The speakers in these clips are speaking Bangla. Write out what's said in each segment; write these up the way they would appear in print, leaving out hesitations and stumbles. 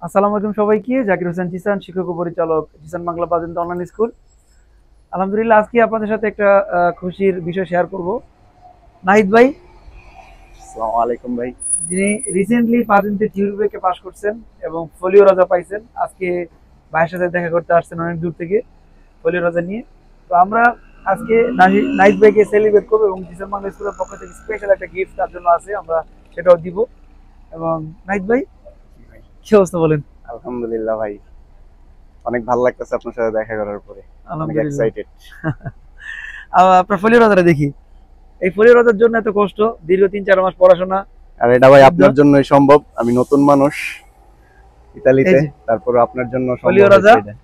আসসালামু আলাইকুম সবাইকে। জাকির হোসেন জিসান, শিক্ষক ও পরিচালক, জিসান বাংলা বাজেন্দ্র অনলাইন স্কুল। আলহামদুলিল্লাহ, আজকে আপনাদের সাথে একটা খুশির বিষয় শেয়ার করব। নাহিদ ভাই, আসসালামু আলাইকুম ভাই। যিনি রিসেন্টলি পাজেন্টে থিওরি ব্রেকে পাশ করছেন এবং ফোলিও রাজা পাইছেন, আজকে ভাইয়ের সাথে দেখা করতে আসছেন অনেক দূর থেকে ফোলিও রাজা নিয়ে। তো আমরা আজকে নাহিদ ভাইকে সেলিব্রেট করবো এবং জিসান বাংলা স্কুলের পক্ষ থেকে স্পেশাল একটা গিফট তার জন্য আছে, আমরা সেটাও দিব। এবং নাহিদ ভাই, কি অবস্থা বলেন? আলহামদুলিল্লাহ ভাই, অনেক ভালো লাগতেছে আপনার সাথে দেখা করার পরে। অনেক আলহামদুলিল্লাহ। এক্সাইটেড। আপনার ফোলিও রাজাটা দেখি, এই ফোলিও রাজার জন্য এত কষ্ট, দীর্ঘ 3-4 মাস পড়াশোনা। আর এটা ভাই আপনার জন্যই সম্ভব। আমি নতুন মানুষ ইতালিতে, তারপর আপনার জন্য ফোলিও সম্ভব রাজা, হয়েছে এটা।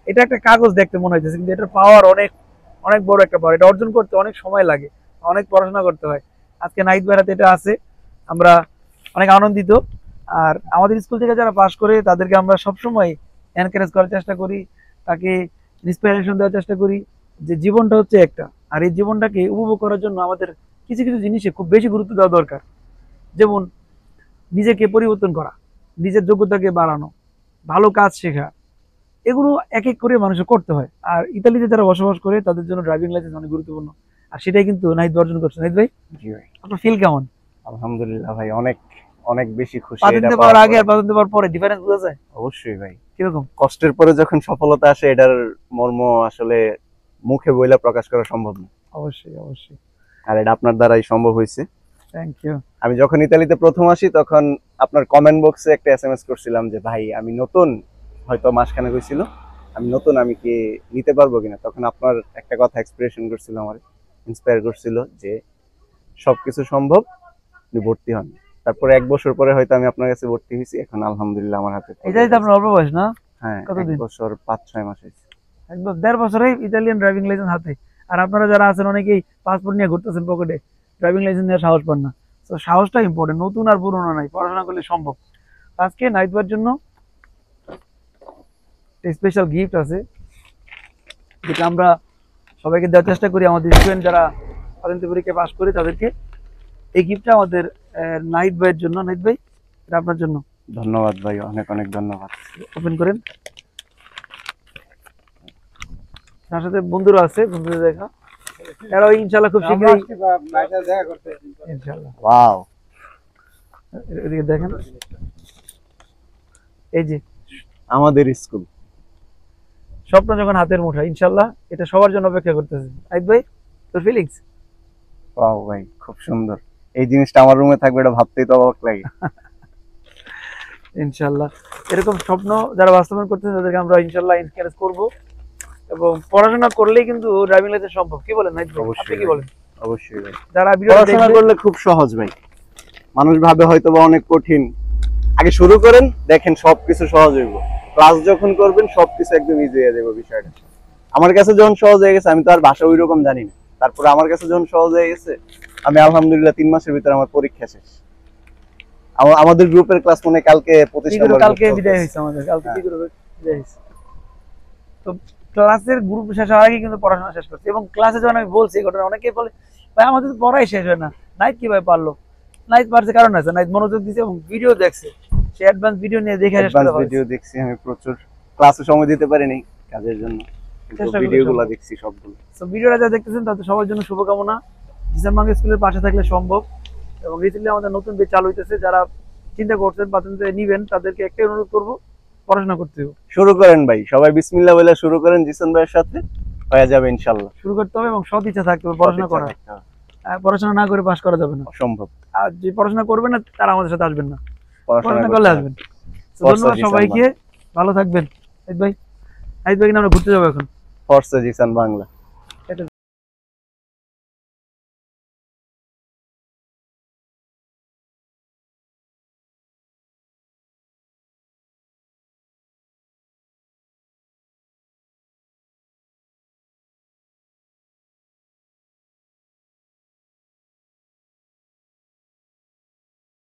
এটা একটা কাগজ দেখতে মনে হইতেছে, কিন্তু এটার পাওয়ার অনেক অনেক বড় একটা পাওয়ার। এটা অর্জন করতে অনেক সময় লাগে, অনেক পড়াশোনা করতে হয়। আজকে নাইট বেড়াতে এটা আছে, আমরা অনেক আনন্দিত। আর আমাদের স্কুল থেকে যারা পাশ করে তাদেরকে আমরা সবসময় এনকারেজ করার চেষ্টা করি, তাকে ইন্সপিরেশন দেওয়ার চেষ্টা করি যে জীবনটা হচ্ছে একটা, আর এই জীবনটাকে উপভোগ করার জন্য আমাদের কিছু কিছু জিনিসে খুব বেশি গুরুত্ব দেওয়া দরকার। যেমন নিজেকে পরিবর্তন করা, নিজের যোগ্যতাকে বাড়ানো, ভালো কাজ শেখা, এগুলো এক এক করে মানুষের করতে হয়। আর ইতালিতে যারা বসবাস করে তাদের জন্য ড্রাইভিং লাইসেন্স অনেক গুরুত্বপূর্ণ, আর সেটাই কিন্তু নাহিদ অর্জন করছে। নাহিদ ভাই, জি ভাই, আপনার ফিল কেমন? আলহামদুলিল্লাহ ভাই, অনেক অনেক বেশি খুশি এটা পাতেন্তে পাওয়ার পাওয়ার আগে পরে। আর পাতেন্তে পাওয়ার পরে ডিফারেন্স বোঝা যায়? অবশ্যই ভাই, কিরকম? কষ্টের পরে যখন সফলতা আসে এটার মর্ম আসলে মুখে বইলা প্রকাশ করা সম্ভব না। অবশ্যই অবশ্যই। আর এটা আপনার দ্বারাই সম্ভব হয়েছে। Thank you. আমি যখন ইতালিতে প্রথম আসি তখন আপনার কমেন্ট বক্সে একটা এসএমএস করছিলাম যে ভাই আমি নতুন, হয়তো মাসখানেক হয়েছিল, আমি নতুন, আমি কি নিতে পারবো কিনা। তখন আপনার একটা কথা এক্সপ্রেশন করছিল, আমার ইন্সপায়ার করছিল যে সবকিছু সম্ভব, আপনি ভর্তি হন। তারপরে 1 বছর পরে হয়তো আমি আপনার কাছে ভর্তি হয়েছি। এখন আলহামদুলিল্লাহ আমার হাতে এটাই তো আপনার অল্প বয়স না? হ্যাঁ, কতদিন? 1 বছর 5-6 মাস হয়েছে। একদম 1.5 বছরে ইতালিয়ান ড্রাইভিং লাইসেন্স হাতে। আর আপনারা যারা আছেন অনেকেই পাসপোর্ট নিয়ে ঘুরতেছেন পকেটে, ড্রাইভিং লাইসেন্স নেওয়ার সাহস পান না। তো সাহসটা ইম্পর্টেন্ট, নতুন আর পুরোনো নাই, পড়াশোনা করলে সম্ভব। আজকে নাইট বার জন্য স্পেশাল গিফট আছে, যেটা আমরা সবাইকে দেওয়ার চেষ্টা করি। আমাদের স্টুডেন্ট যারা পাতেন্তে পরীক্ষায় পাশ করে তাদেরকে এই গিফটটা আমাদের নাহিদ ভাইয়ের জন্য। নাহিদ ভাই, এটা আপনার জন্য। ধন্যবাদ ভাই, অনেক অনেক ধন্যবাদ। ওপেন করেন। তার সাথে বন্ধুরা আছে, বন্ধুদের দেখা, এরাও ইনশাল্লাহ খুব শীঘ্রই ইনশাল্লাহ। ওয়াও, এদিকে দেখেন, এই যে আমাদের স্কুল, স্বপ্ন যখন হাতের মুঠোয়, ইনশাল্লাহ এটা সবার জন্য অপেক্ষা করতেছে। নাহিদ ভাই, তোর ফিলিংস? ওয়াও ভাই, খুব সুন্দর। এই জিনিসটা আমার রুমে থাকবে, এটা ভাবতেই তো অবাক লাগে। ইনশাল্লাহ এরকম স্বপ্ন যারা বাস্তবায়ন করতেছে তাদেরকে আমরা ইনশাল্লাহ এনকারেজ করব, এবং পড়াশোনা করলেই কিন্তু ড্রাইভিং লাইসেন্স সম্ভব। কি বলেন নাহিদ ভাই? আপনি কি বলেন? অবশ্যই ভাই, যারা পড়াশোনা করলে খুব সহজ ভাই। মানুষ ভাবে হয়তো বা অনেক কঠিন। আগে শুরু করেন, দেখেন সবকিছু সহজ হইব। ক্লাস যখন করবেন সবকিছু একদম ইজি হয়ে যাবে বিষয়টা। আমার কাছে যখন সহজ হয়ে গেছে, আমি তো আর ভাষা ওই রকম জানি না, তারপরে আমার কাছে যখন সহজ হয়ে গেছে, আমি আলহামদুলিল্লাহ 3 মাসের ভিতরে আমার পরীক্ষা শেষ। আমাদের গ্রুপের ক্লাস মনে কালকে 25 নম্বর, কালকে বিদায় হয়েছে আমাদের, কালকে কি গ্রুপে বিদায় হয়েছে। তো ক্লাসের গ্রুপ শেষ হওয়ার আগে কিন্তু পড়াশোনা শেষ করছে, এবং ক্লাসে যখন আমি বলছি এই ঘটনা, অনেকেই বলে ভাই আমাদের তো পড়াই শেষ হয় না, নাইট কিভাবে পারলো? নাইট পারছে কারণ আছে, নাইট মনোযোগ দিয়েছে এবং ভিডিও দেখছে, সে অ্যাডভান্স ভিডিও নিয়ে দেখে শেষ করে ফেলেছে। ভিডিও দেখছি আমি প্রচুর, ক্লাসে সময় দিতে পারিনি কাজের জন্য, কিন্তু ভিডিওগুলো দেখছি সবগুলো। তো ভিডিওটা যা দেখতেছেন তাতে সবার জন্য শুভকামনা। জিসান বাংলা স্কুলের পাশে থাকলে সম্ভব। এবং রিসেন্টলি আমাদের নতুন বেচ চালু হইতেছে, যারা চিন্তা করছেন পাতেন্তে নিবেন তাদেরকে একটাই অনুরোধ করবো, পড়াশোনা করতে হবে। শুরু করেন ভাই, সবাই বিসমিল্লাহ বলে শুরু করেন, জিসান ভাইয়ের সাথে হয়ে যাবে ইনশাআল্লাহ। শুরু করতে হবে এবং সৎ ইচ্ছা থাকতে হবে পড়াশোনা করার। পড়াশোনা না করে পাস করা যাবে না, অসম্ভব। আর যে পড়াশোনা করবে না তারা আমাদের সাথে আসবেন না, পড়াশোনা করলে আসবেন। ধন্যবাদ সবাইকে, ভালো থাকবেন। নাহিদ ভাই, নাহিদ ভাই কিনা আমরা ঘুরতে যাবো এখন। ফরসা জিসান বাংলা।